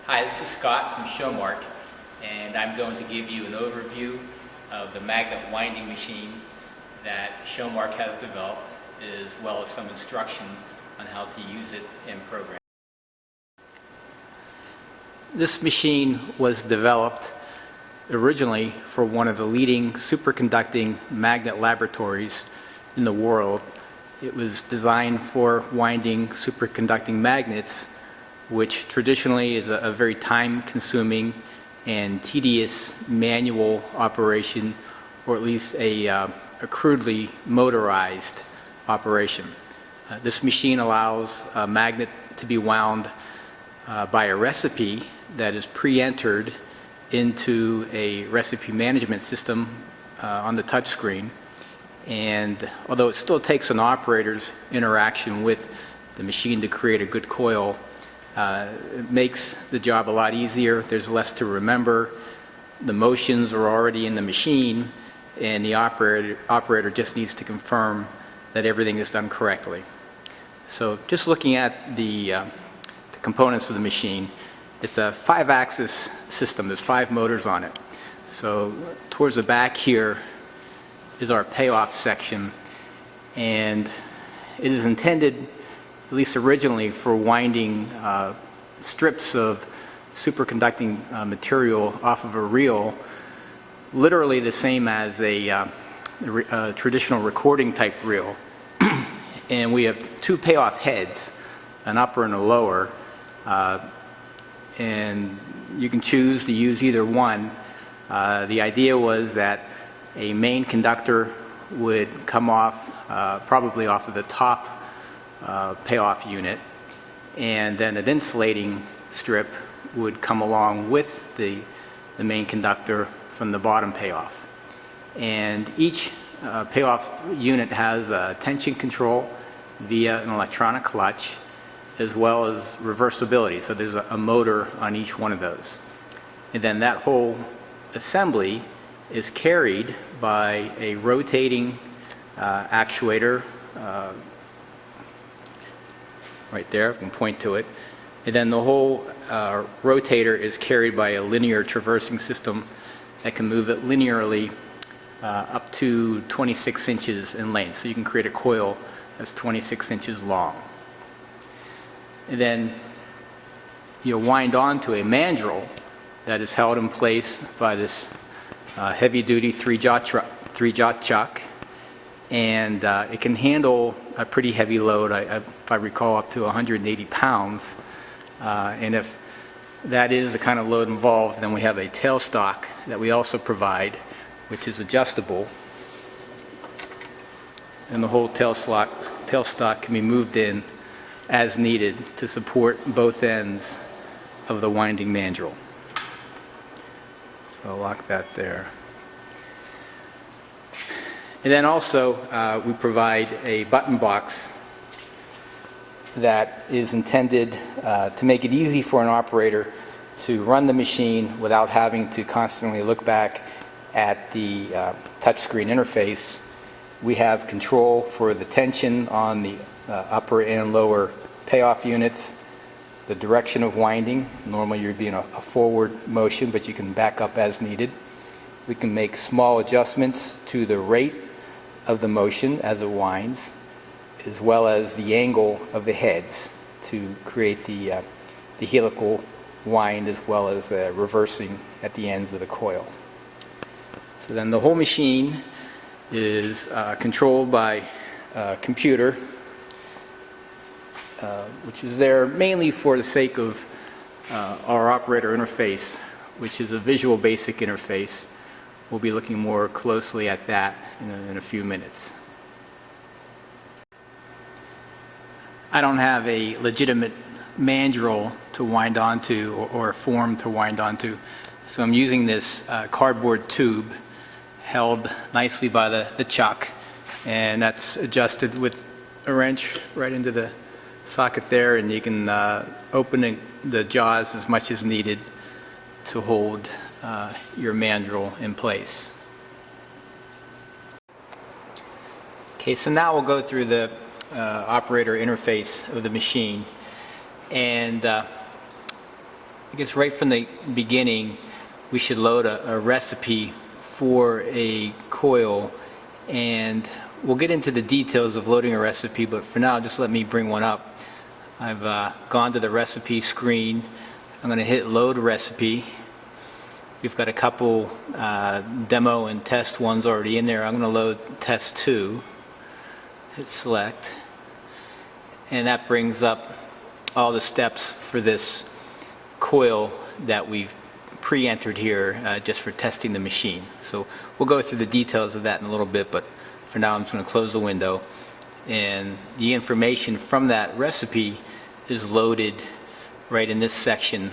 Hi, this is Scott from Showmark, and I'm going to give you an overview of the magnet winding machine that Showmark has developed, as well as some instruction on how to use it in program. This machine was developed originally for one of the leading superconducting magnet laboratories in the world. It was designed for winding superconducting magnets, which traditionally is a very time-consuming and tedious manual operation, or at least a crudely motorized operation. This machine allows a magnet to be wound by a recipe that is pre-entered into a recipe management system on the touch screen. And although it still takes an operator's interaction with the machine to create a good coil, it makes the job a lot easier. There's less to remember. The motions are already in the machine, and the operator just needs to confirm that everything is done correctly. So just looking at the components of the machine, it's a 5-axis system. There's 5 motors on it. So towards the back here is our payoff section, and it is intended, at least originally, for winding strips of superconducting material off of a reel, literally the same as a traditional recording type reel. And we have 2 payoff heads, an upper and a lower, and you can choose to use either one. The idea was that a main conductor would come off, probably off of the top payoff unit, and then an insulating strip would come along with the main conductor from the bottom payoff. And each payoff unit has a tension control via an electronic clutch, as well as reversibility. So there's a motor on each one of those. And then that whole assembly is carried by a rotating actuator right there. I can point to it. And then the whole rotator is carried by a linear traversing system that can move it linearly up to 26 inches in length. So you can create a coil that's 26 inches long. And then you'll wind on to a mandrel that is held in place by this heavy-duty 3-jaw chuck, and it can handle a pretty heavy load, if I recall, up to 180 pounds. And if that is the kind of load involved, then we have a tailstock that we also provide, which is adjustable, and the whole tailstock can be moved in as needed to support both ends of the winding mandrel. So I'll lock that there. And then also we provide a button box that is intended to make it easy for an operator to run the machine without having to constantly look back at the touchscreen interface. We have control for the tension on the upper and lower payoff units, the direction of winding. Normally you'd be in a forward motion, but you can back up as needed. We can make small adjustments to the rate of the motion as it winds, as well as the angle of the heads to create the helical wind, as well as reversing at the ends of the coil. So then the whole machine is controlled by a computer, which is there mainly for the sake of our operator interface, which is a visual basic interface. We'll be looking more closely at that in a few minutes. I don't have a legitimate mandrel to wind onto or a form to wind onto, so I'm using this cardboard tube held nicely by the chuck, and that's adjusted with a wrench right into the socket there, and you can open the jaws as much as needed to hold your mandrel in place. Okay, so now we'll go through the operator interface of the machine, and I guess right from the beginning, we should load a recipe for a coil, and we'll get into the details of loading a recipe, but for now, just let me bring one up. I've gone to the recipe screen. I'm going to hit load recipe. We've got a couple demo and test ones already in there. I'm going to load test 2. Hit select, and that brings up all the steps for this coil that we've pre-entered here just for testing the machine. So we'll go through the details of that in a little bit, but for now I'm just going to close the window, and the information from that recipe is loaded right in this section.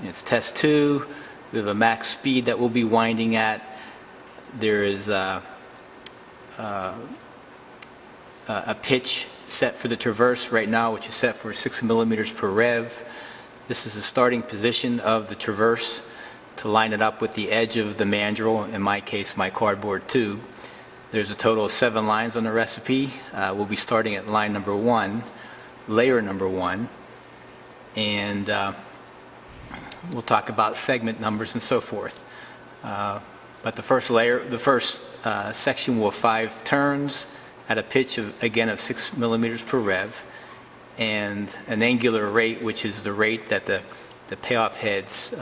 It's test 2. We have a max speed that we'll be winding at. There is a pitch set for the traverse right now, which is set for 6 millimeters per rev. This is the starting position of the traverse to line it up with the edge of the mandrel, in my case my cardboard tube. There's a total of 7 lines on the recipe. We'll be starting at line number 1, layer number 1, and we'll talk about segment numbers and so forth. But the first layer, the first section will have 5 turns at a pitch of, again, of 6 millimeters per rev, and an angular rate, which is the rate that the payoff heads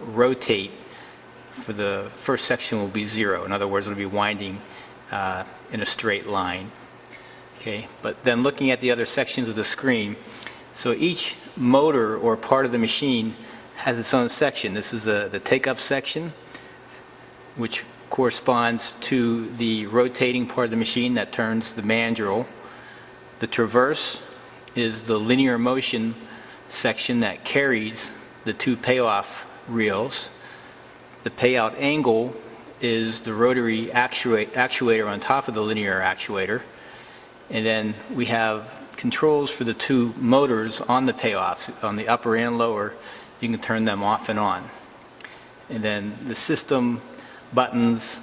rotate for the first section, will be 0. In other words, it'll be winding in a straight line. Okay, but then looking at the other sections of the screen, so each motor or part of the machine has its own section. This is the take-up section, which corresponds to the rotating part of the machine that turns the mandrel. The traverse is the linear motion section that carries the 2 payoff reels. The payout angle is the rotary actuator on top of the linear actuator. And then we have controls for the 2 motors on the payoffs, on the upper and lower. You can turn them off and on. And then the system buttons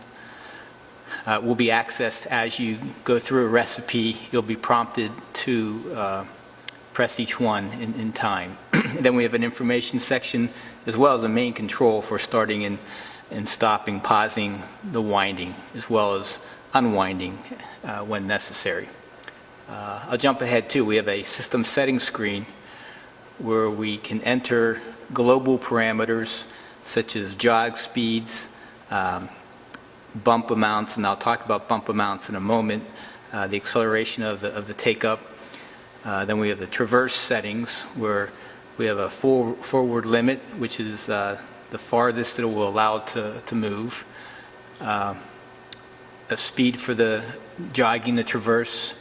will be accessed as you go through a recipe. You'll be prompted to press each one in time. Then we have an information section as well as a main control for starting and stopping, pausing the winding, as well as unwinding when necessary. I'll jump ahead too. We have a system settings screen where we can enter global parameters such as jog speeds, bump amounts, and I'll talk about bump amounts in a moment, the acceleration of the take-up. Then we have the traverse settings where we have a forward limit, which is the farthest that it will allow to move, a speed for the jogging the traverse,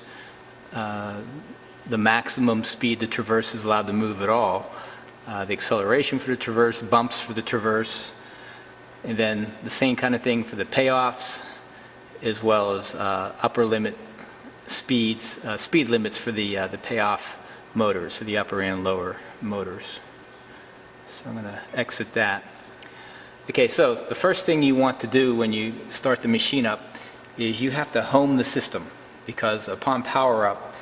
the maximum speed the traverse is allowed to move at all, the acceleration for the traverse, bumps for the traverse, and then the same kind of thing for the payoffs, as well as upper limit speeds, speed limits for the payoff motors, for the upper and lower motors. So I'm going to exit that. Okay, so the first thing you want to do when you start the machine up is you have to home the system, because upon power up,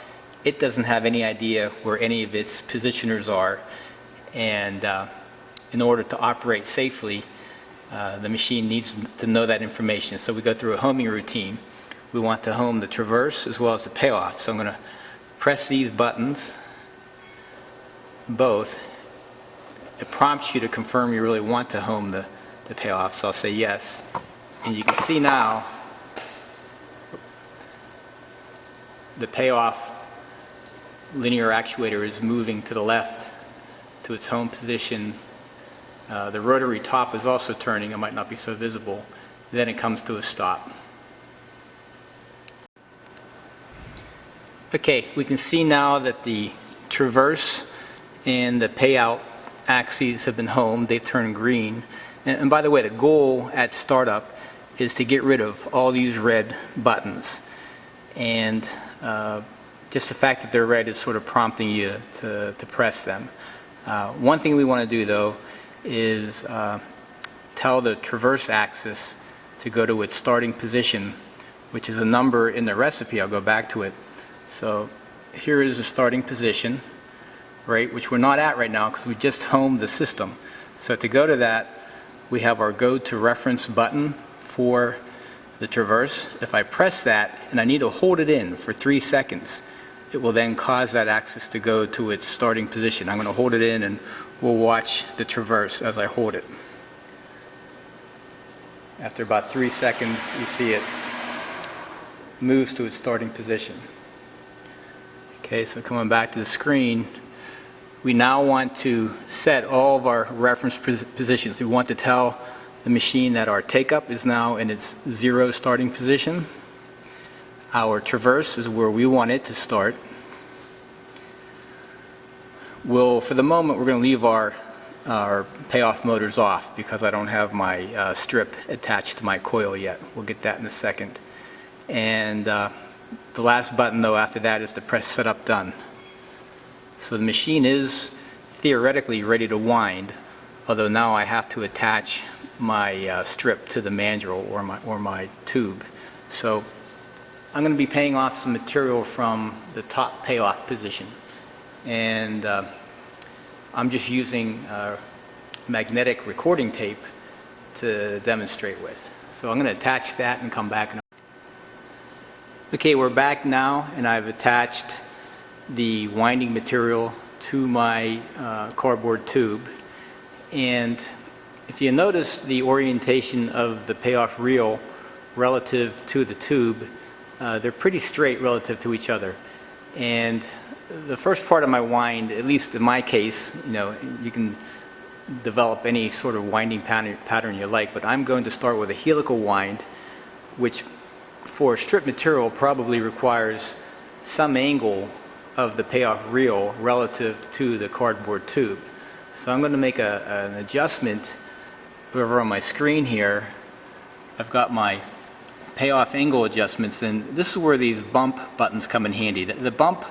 it doesn't have any idea where any of its positioners are, and in order to operate safely, the machine needs to know that information. So we go through a homing routine. We want to home the traverse as well as the payoff. So I'm going to press these buttons, both. It prompts you to confirm you really want to home the payoff, so I'll say yes. And you can see now the payoff linear actuator is moving to the left to its home position. The rotary top is also turning. It might not be so visible. Then it comes to a stop. Okay, we can see now that the traverse and the payout axes have been homed. They've turned green. And by the way, the goal at startup is to get rid of all these red buttons. And just the fact that they're red is sort of prompting you to press them. One thing we want to do, though, is tell the traverse axis to go to its starting position, which is a number in the recipe. I'll go back to it. So here is the starting position, right, which we're not at right now because we just homed the system. So to go to that, we have our go to reference button for the traverse. If I press that and I need to hold it in for 3 seconds, it will then cause that axis to go to its starting position. I'm going to hold it in and we'll watch the traverse as I hold it. After about 3 seconds, you see it moves to its starting position. Okay, so coming back to the screen, we now want to set all of our reference positions. We want to tell the machine that our take-up is now in its 0 starting position. Our traverse is where we want it to start. For the moment, we're going to leave our payoff motors off because I don't have my strip attached to my coil yet. We'll get that in a second. And the last button, though, after that is to press Setup Done. So the machine is theoretically ready to wind, although now I have to attach my strip to the mandrel or my tube. So I'm going to be paying off some material from the top payoff position, and I'm just using magnetic recording tape to demonstrate with. So I'm going to attach that and come back. Okay, we're back now, and I've attached the winding material to my cardboard tube. And if you notice the orientation of the payoff reel relative to the tube, they're pretty straight relative to each other. And the first part of my wind, at least in my case, you can develop any sort of winding pattern you like, but I'm going to start with a helical wind, which for strip material probably requires some angle of the payoff reel relative to the cardboard tube. So I'm going to make an adjustment over on my screen here. I've got my payoff angle adjustments, and this is where these bump buttons come in handy. The bump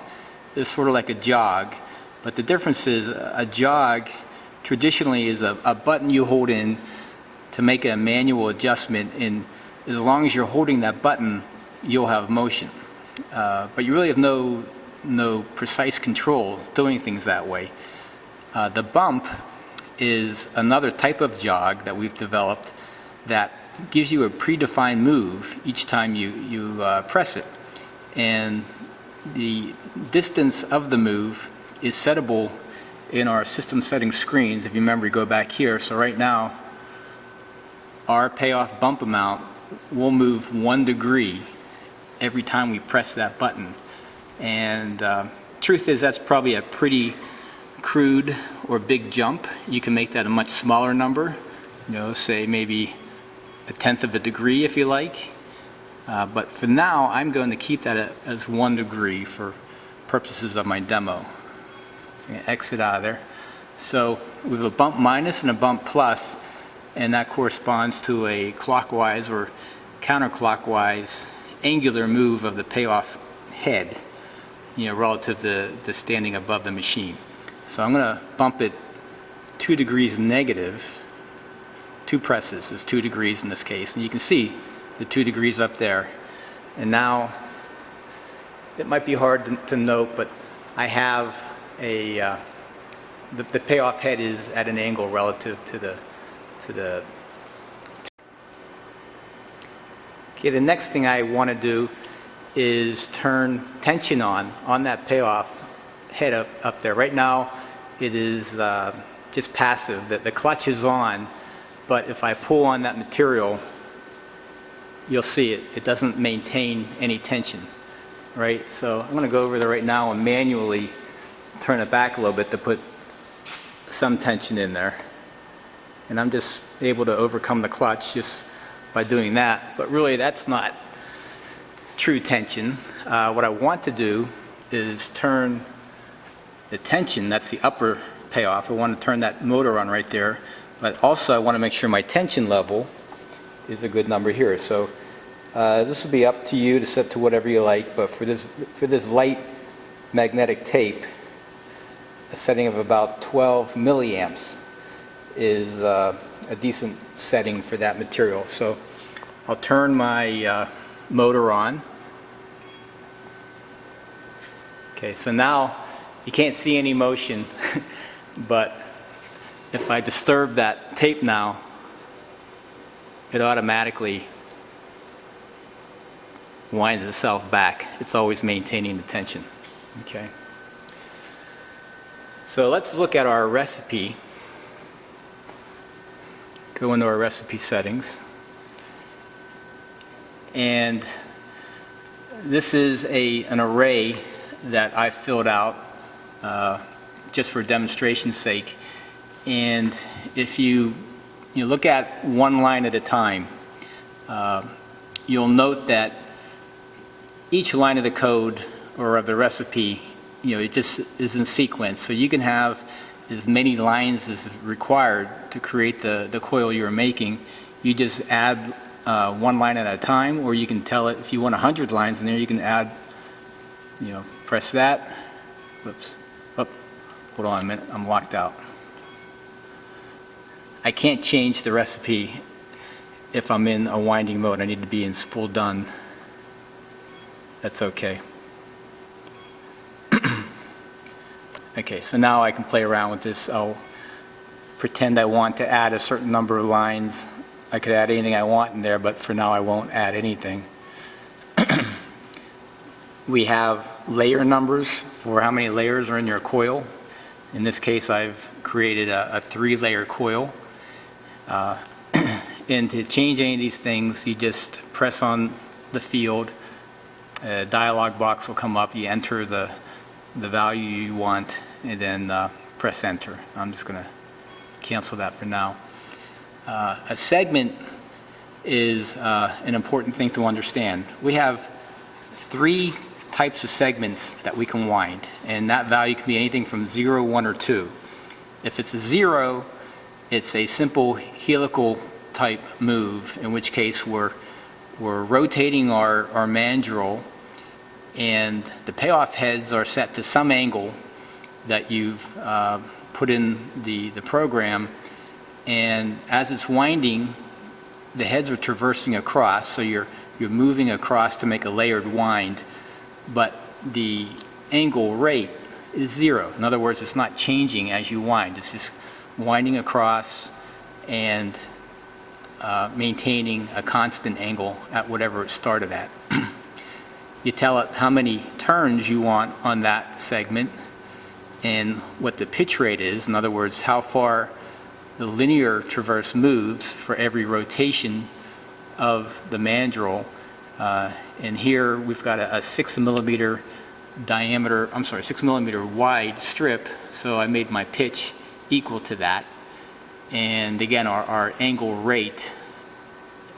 is sort of like a jog, but the difference is a jog traditionally is a button you hold in to make a manual adjustment, and as long as you're holding that button, you'll have motion. But you really have no precise control doing things that way. The bump is another type of jog that we've developed that gives you a predefined move each time you press it. And the distance of the move is settable in our system setting screens. If you remember, you go back here. So right now, our payoff bump amount will move 1 degree every time we press that button. And truth is, that's probably a pretty crude or big jump. You can make that a much smaller number, say maybe 1/10 of a degree if you like. But for now, I'm going to keep that as 1 degree for purposes of my demo. So I'm going to exit out of there. So we have a bump minus and a bump plus, and that corresponds to a clockwise or counterclockwise angular move of the payoff head, relative to standing above the machine. So I'm going to bump it 2 degrees negative. 2 presses is 2 degrees in this case, and you can see the 2 degrees up there. And now it might be hard to note, but I have the payoff head is at an angle relative to the. Okay, the next thing I want to do is turn tension on that payoff head up there. Right now it is just passive. The clutch is on, but if I pull on that material, you'll see it doesn't maintain any tension, right? So I'm going to go over there right now and manually turn it back a little bit to put some tension in there. And I'm just able to overcome the clutch just by doing that, but really that's not true tension. What I want to do is turn the tension, that's the upper payoff, I want to turn that motor on right there, but also I want to make sure my tension level is a good number here. So this will be up to you to set to whatever you like, but for this light magnetic tape, a setting of about 12 milliamps is a decent setting for that material. So I'll turn my motor on. Okay, so now you can't see any motion, but if I disturb that tape now, it automatically winds itself back. It's always maintaining the tension. Okay. So let's look at our recipe. Go into our recipe settings. And this is an array that I filled out just for demonstration's sake. And if you look at one line at a time, you'll note that each line of the code or of the recipe, it just is in sequence. So you can have as many lines as required to create the coil you're making. You just add one line at a time, or you can tell it if you want 100 lines in there, you can add, press that. Whoops. Oh, hold on a minute, I'm locked out. I can't change the recipe if I'm in a winding mode. I need to be in spool done. That's okay. Okay, so now I can play around with this. I'll pretend I want to add a certain number of lines. I could add anything I want in there, but for now I won't add anything. We have layer numbers for how many layers are in your coil. In this case, I've created a 3-layer coil. And to change any of these things, you just press on the field. A dialog box will come up. You enter the value you want, and then press enter. I'm just going to cancel that for now. A segment is an important thing to understand. We have 3 types of segments that we can wind, and that value can be anything from 0, 1, or 2. If it's a 0, it's a simple helical type move, in which case we're rotating our mandrel, and the payoff heads are set to some angle that you've put in the program, and as it's winding, the heads are traversing across, so you're moving across to make a layered wind, but the angle rate is 0. In other words, it's not changing as you wind. It's just winding across and maintaining a constant angle at whatever it started at. You tell it how many turns you want on that segment and what the pitch rate is. In other words, how far the linear traverse moves for every rotation of the mandrel. And here we've got a 6 millimeter wide strip, so I made my pitch equal to that. And again, our angle rate,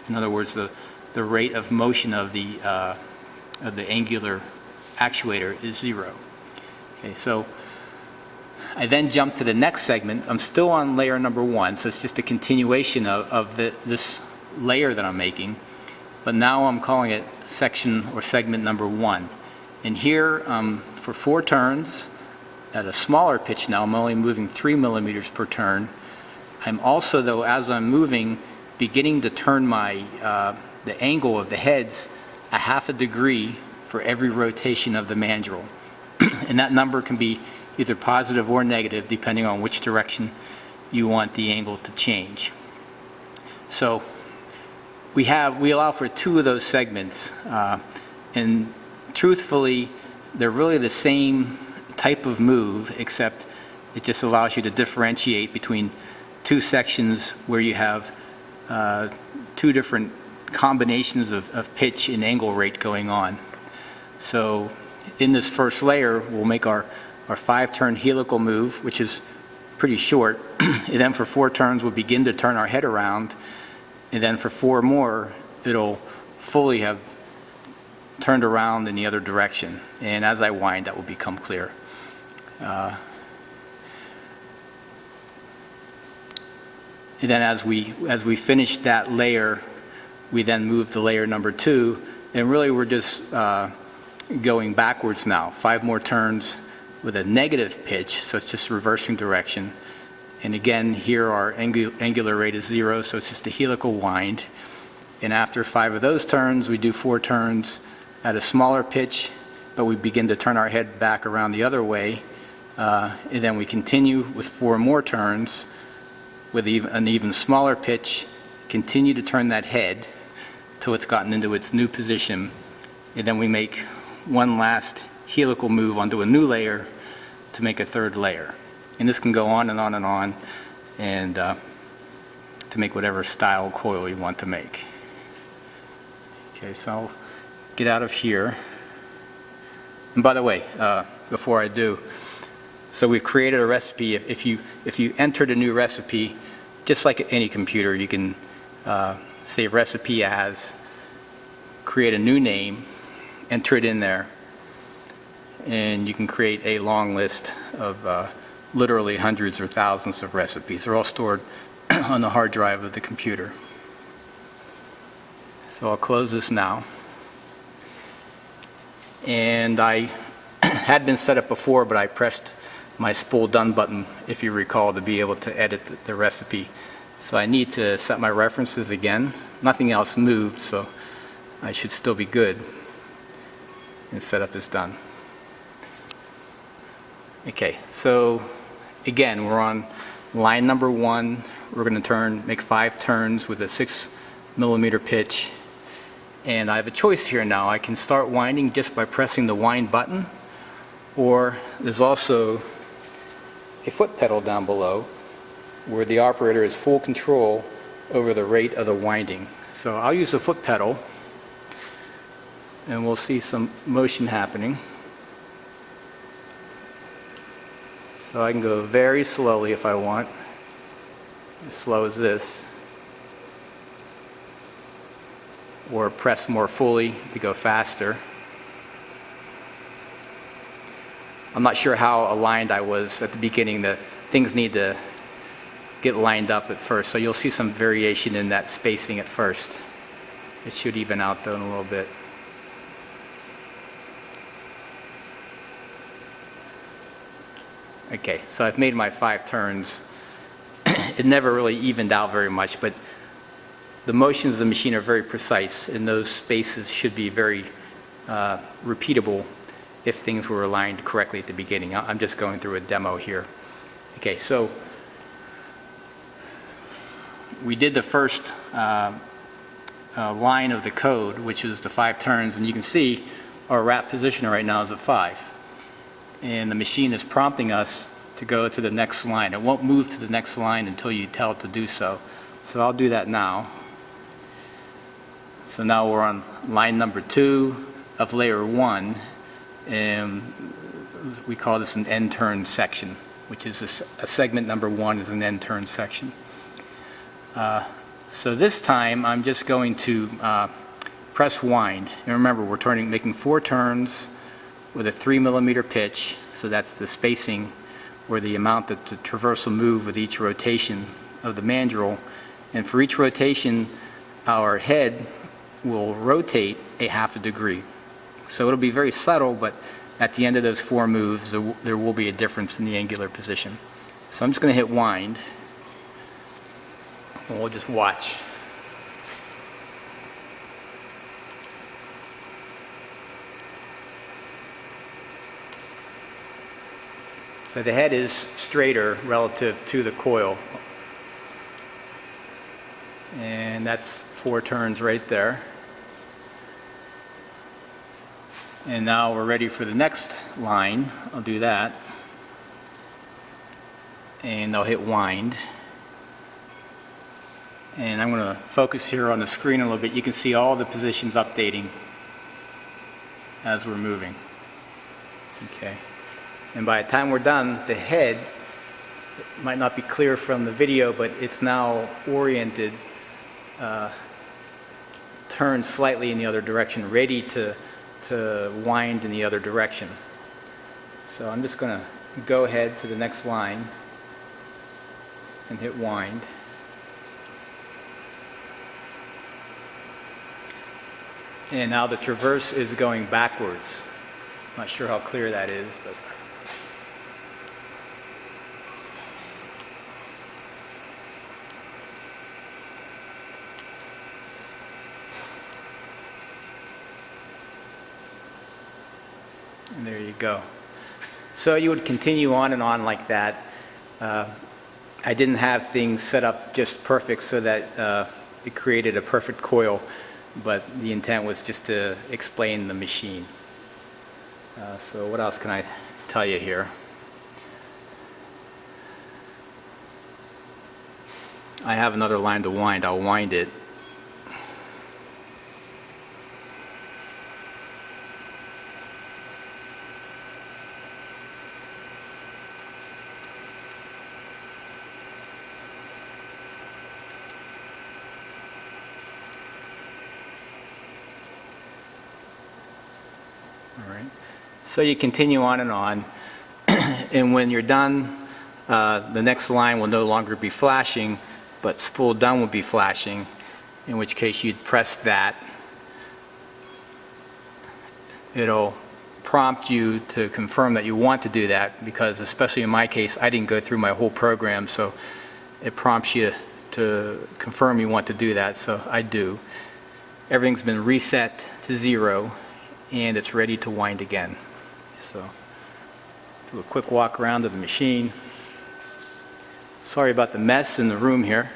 in other words, the rate of motion of the angular actuator is 0. Okay, so I then jump to the next segment. I'm still on layer number 1, so it's just a continuation of this layer that I'm making, but now I'm calling it section or segment number 1. And here, for 4 turns, at a smaller pitch now, I'm only moving 3 millimeters per turn. I'm also, though, as I'm moving, beginning to turn my the angle of the heads a half a degree for every rotation of the mandrel. And that number can be either positive or negative, depending on which direction you want the angle to change. So we allow for 2 of those segments, and truthfully, they're really the same type of move, except it just allows you to differentiate between 2 sections where you have 2 different combinations of pitch and angle rate going on. So in this first layer, we'll make our 5-turn helical move, which is pretty short. And then for 4 turns, we'll begin to turn our head around. And then for 4 more, it'll fully have turned around in the other direction. And as I wind, that will become clear. And then as we finish that layer, we then move to layer number 2, and really we're just going backwards now. 5 more turns with a negative pitch, so it's just reversing direction. And again, here our angular rate is 0, so it's just a helical wind. And after 5 of those turns, we do 4 turns at a smaller pitch, but we begin to turn our head back around the other way. And then we continue with 4 more turns with an even smaller pitch, continue to turn that head till it's gotten into its new position, and then we make one last helical move onto a new layer to make a third layer. And this can go on and on and on, and to make whatever style coil you want to make. Okay, so I'll get out of here. And by the way, before I do, so we've created a recipe. If you entered a new recipe, just like any computer, you can save recipe as, create a new name, enter it in there, and you can create a long list of literally hundreds or thousands of recipes. They're all stored on the hard drive of the computer. So I'll close this now. And I had been set up before, but I pressed my spool done button, if you recall, to be able to edit the recipe. So I need to set my references again. Nothing else moved, so I should still be good. And setup is done. Okay, so again, we're on line number 1. We're going to make 5 turns with a 6mm pitch. And I have a choice here now. I can start winding just by pressing the wind button, or there's also a foot pedal down below where the operator has full control over the rate of the winding. So I'll use the foot pedal, and we'll see some motion happening. So I can go very slowly if I want, as slow as this, or press more fully to go faster. I'm not sure how aligned I was at the beginning. The things need to get lined up at first, so you'll see some variation in that spacing at first. It should even out though in a little bit. Okay, so I've made my 5 turns. It never really evened out very much, but the motions of the machine are very precise, and those spaces should be very repeatable if things were aligned correctly at the beginning. I'm just going through a demo here. Okay, so we did the first line of the code, which is the 5 turns, and you can see our wrap position right now is a 5. And the machine is prompting us to go to the next line. It won't move to the next line until you tell it to do so. So I'll do that now. So now we're on line number 2 of layer 1, and we call this an end turn section, which is a segment number 1 is an end turn section. So this time I'm just going to press wind. And remember, we're making 4 turns with a 3mm pitch, so that's the spacing or the amount that the traverse will move with each rotation of the mandrel. And for each rotation, our head will rotate a half a degree. So it'll be very subtle, but at the end of those 4 moves, there will be a difference in the angular position. So I'm just going to hit wind, and we'll just watch. So the head is straighter relative to the coil. And that's 4 turns right there. And now we're ready for the next line. I'll do that. And I'll hit wind. And I'm going to focus here on the screen a little bit. You can see all the positions updating as we're moving. Okay. And by the time we're done, the head, it might not be clear from the video, but it's now oriented, turned slightly in the other direction, ready to wind in the other direction. So I'm just going to go ahead to the next line and hit wind. And now the traverse is going backwards. Not sure how clear that is, but there you go. So you would continue on and on like that. I didn't have things set up just perfect so that it created a perfect coil, but the intent was just to explain the machine. So what else can I tell you here? I have another line to wind. I'll wind it. All right. So you continue on, and when you're done, the next line will no longer be flashing, but spool done will be flashing, in which case you'd press that. It'll prompt you to confirm that you want to do that, because especially in my case, I didn't go through my whole program, so it prompts you to confirm you want to do that, so I do. Everything's been reset to 0, and it's ready to wind again. So, do a quick walk around of the machine. Sorry about the mess in the room here.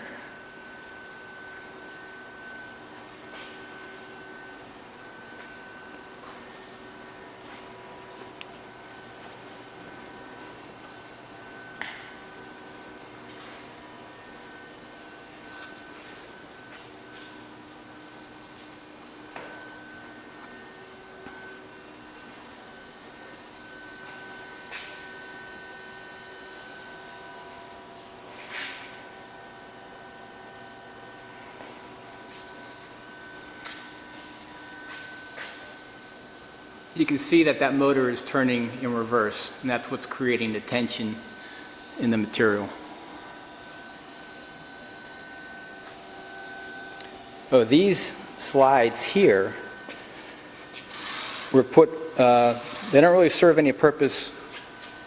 You can see that that motor is turning in reverse, and that's what's creating the tension in the material. Oh, these slides here were put, they don't really serve any purpose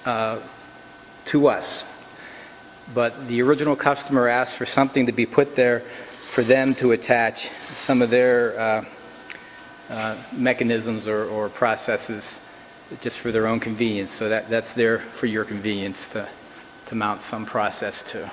to us, but the original customer asked for something to be put there for them to attach some of their mechanisms or processes just for their own convenience. So that's there for your convenience to mount some process to.